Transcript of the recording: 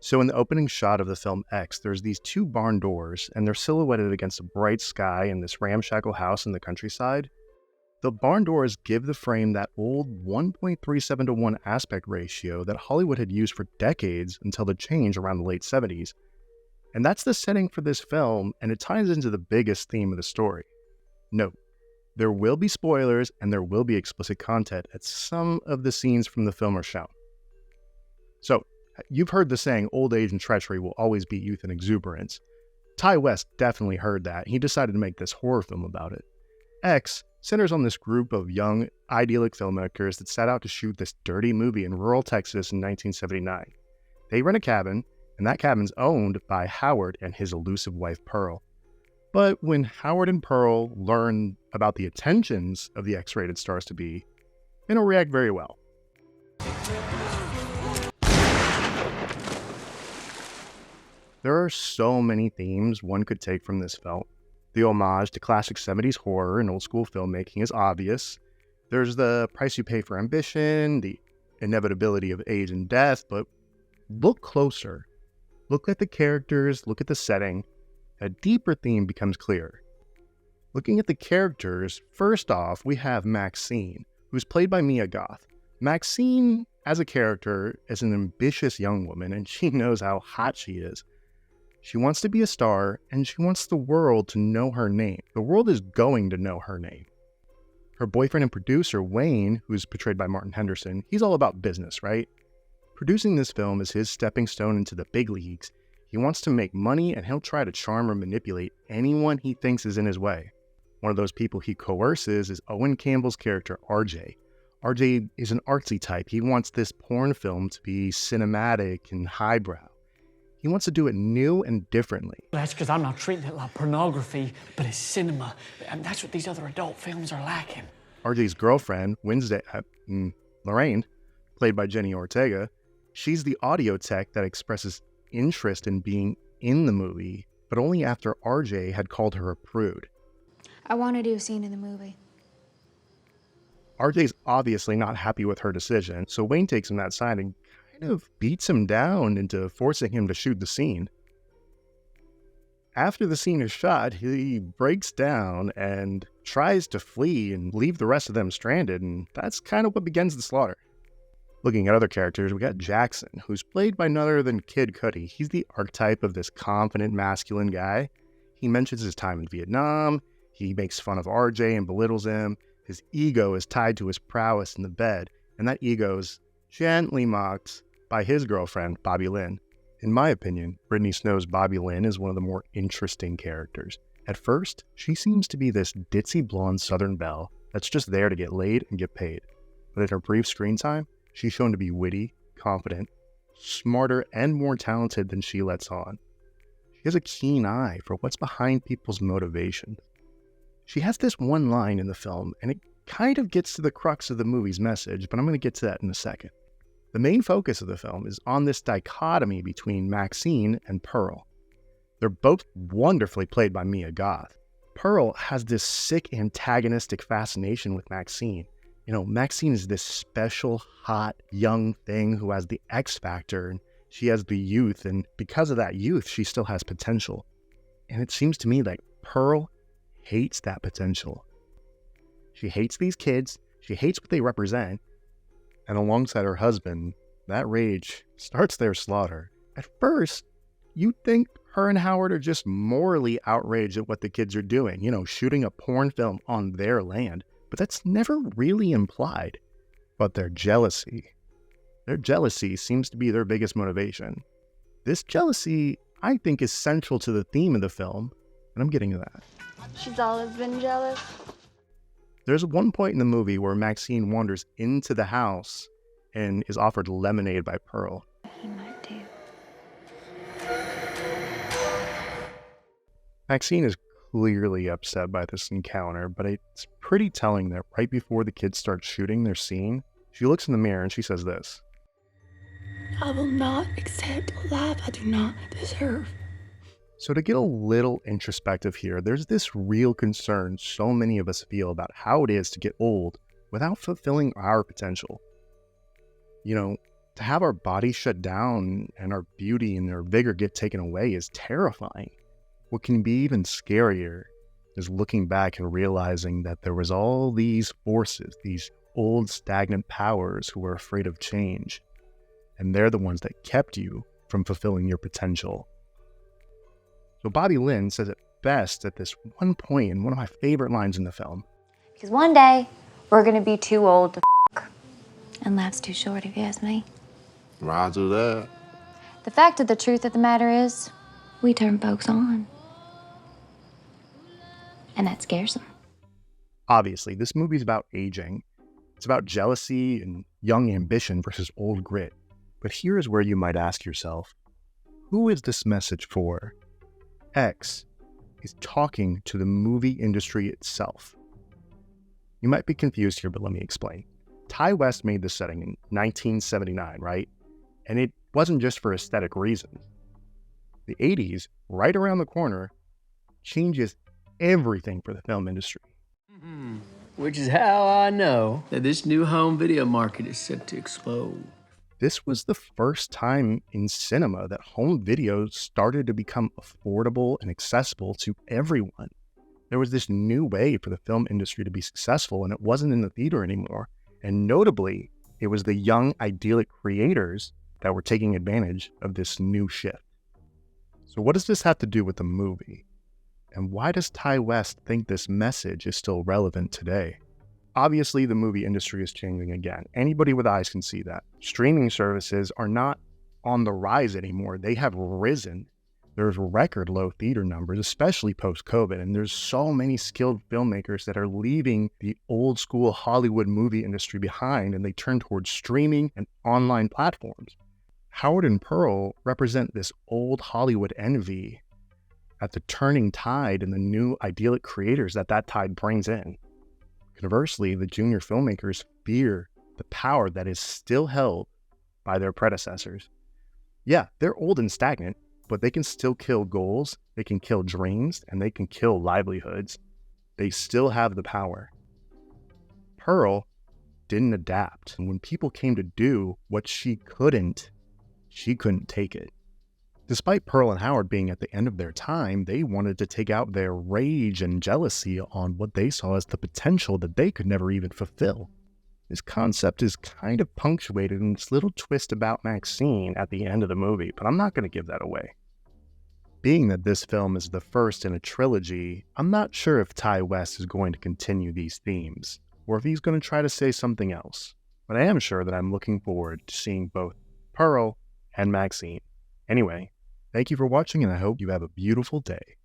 So in the opening shot of the film X, there's these two barn doors, and they're silhouetted against a bright sky in this ramshackle house in the countryside. The barn doors give the frame that old 1.37 to 1 aspect ratio that Hollywood had used for decades until the change around the late 70s. And that's the setting for this film, and it ties into the biggest theme of the story. Note, there will be spoilers and there will be explicit content as some of the scenes from the film are shown. So, you've heard the saying, old age and treachery will always beat youth and exuberance. Ty West definitely heard that. He decided to make this horror film about it. X centers on this group of young, idyllic filmmakers that set out to shoot this dirty movie in rural Texas in 1979. They rent a cabin, and that cabin's owned by Howard and his elusive wife, Pearl. But when Howard and Pearl learn about the attentions of the X-rated stars-to-be, they don't react very well. There are so many themes one could take from this film. The homage to classic 70s horror and old-school filmmaking is obvious. There's the price you pay for ambition, the inevitability of age and death, but look closer. Look at the characters, look at the setting. A deeper theme becomes clear. Looking at the characters, first off, we have Maxine, who's played by Mia Goth. Maxine, as a character, is an ambitious young woman, and she knows how hot she is. She wants to be a star, and she wants the world to know her name. The world is going to know her name. Her boyfriend and producer, Wayne, who's portrayed by Martin Henderson, he's all about business, right? Producing this film is his stepping stone into the big leagues. He wants to make money, and he'll try to charm or manipulate anyone he thinks is in his way. One of those people he coerces is Owen Campbell's character, RJ. RJ is an artsy type. He wants this porn film to be cinematic and highbrow. He wants to do it new and differently. That's because I'm not treating it like pornography, but it's cinema. And that's what these other adult films are lacking. RJ's girlfriend, Lorraine, played by Jenny Ortega, she's the audio tech that expresses interest in being in the movie, but only after RJ had called her a prude. I want to do a scene in the movie. RJ's obviously not happy with her decision, so Wayne takes him outside and kind of beats him down into forcing him to shoot the scene. After the scene is shot, he breaks down and tries to flee and leave the rest of them stranded, and that's kind of what begins the slaughter. Looking at other characters, we got Jackson, who's played by none other than Kid Cudi. He's the archetype of this confident, masculine guy. He mentions his time in Vietnam, he makes fun of RJ and belittles him. His ego is tied to his prowess in the bed, and that ego is gently mocked by his girlfriend, Bobby Lynn. In my opinion, Brittany Snow's Bobby Lynn is one of the more interesting characters. At first, she seems to be this ditzy blonde Southern belle that's just there to get laid and get paid. But in her brief screen time, she's shown to be witty, confident, smarter, and more talented than she lets on. She has a keen eye for what's behind people's motivation. She has this one line in the film, and it kind of gets to the crux of the movie's message, but I'm going to get to that in a second. The main focus of the film is on this dichotomy between Maxine and Pearl. They're both wonderfully played by Mia Goth. Pearl has this sick antagonistic fascination with Maxine. You know, Maxine is this special, hot, young thing who has the X factor, and she has the youth, and because of that youth, she still has potential. And it seems to me like Pearl hates that potential. She hates these kids, she hates what they represent, and alongside her husband, that rage starts their slaughter. At first, you'd think her and Howard are just morally outraged at what the kids are doing, you know, shooting a porn film on their land, but that's never really implied. But their jealousy seems to be their biggest motivation. This jealousy, I think, is central to the theme of the film, and I'm getting to that. She's always been jealous. There's one point in the movie where Maxine wanders into the house and is offered lemonade by Pearl. He might do. Maxine is clearly upset by this encounter, but it's pretty telling that right before the kids start shooting their scene, she looks in the mirror and she says this: I will not accept a life I do not deserve. So to get a little introspective here, there's this real concern so many of us feel about how it is to get old without fulfilling our potential. You know, To have our bodies shut down and our beauty and our vigor get taken away is terrifying. What can be even scarier is looking back and realizing that there was all these forces, these old stagnant powers who were afraid of change, and they're the ones that kept you from fulfilling your potential. So Bobby Lynn says it best at this one point in one of my favorite lines in the film. Because one day, we're gonna be too old to f***. And life's too short, if you ask me. Roger that. The fact of the truth of the matter is, we turn folks on. And that scares them. Obviously, this movie's about aging. It's about jealousy and young ambition versus old grit. But here is where you might ask yourself, who is this message for? X is talking to the movie industry itself. You might be confused here, but let me explain. Ty West made this setting in 1979, right? And it wasn't just for aesthetic reasons. The 80s, right around the corner, changes everything for the film industry. Which is how I know that this new home video market is set to explode. This was the first time in cinema that home video started to become affordable and accessible to everyone. There was this new way for the film industry to be successful, and it wasn't in the theater anymore. And notably, it was the young, idyllic creators that were taking advantage of this new shift. So what does this have to do with the movie? And why does Ty West think this message is still relevant today? Obviously, the movie industry is changing again. Anybody with eyes can see that. Streaming services are not on the rise anymore. They have risen. There's record low theater numbers, especially post-COVID, and there's so many skilled filmmakers that are leaving the old school Hollywood movie industry behind, and they turn towards streaming and online platforms. Howard and Pearl represent this old Hollywood envy at the turning tide and the new idyllic creators that tide brings in. Conversely, the junior filmmakers fear the power that is still held by their predecessors. Yeah, they're old and stagnant, but they can still kill goals, they can kill dreams, and they can kill livelihoods. They still have the power. Pearl didn't adapt, and when people came to do what she couldn't take it. Despite Pearl and Howard being at the end of their time, they wanted to take out their rage and jealousy on what they saw as the potential that they could never even fulfill. This concept is kind of punctuated in this little twist about Maxine at the end of the movie, but I'm not going to give that away. Being that this film is the first in a trilogy, I'm not sure if Ty West is going to continue these themes, or if he's going to try to say something else. But I am sure that I'm looking forward to seeing both Pearl and Maxine. Anyway, thank you for watching, and I hope you have a beautiful day.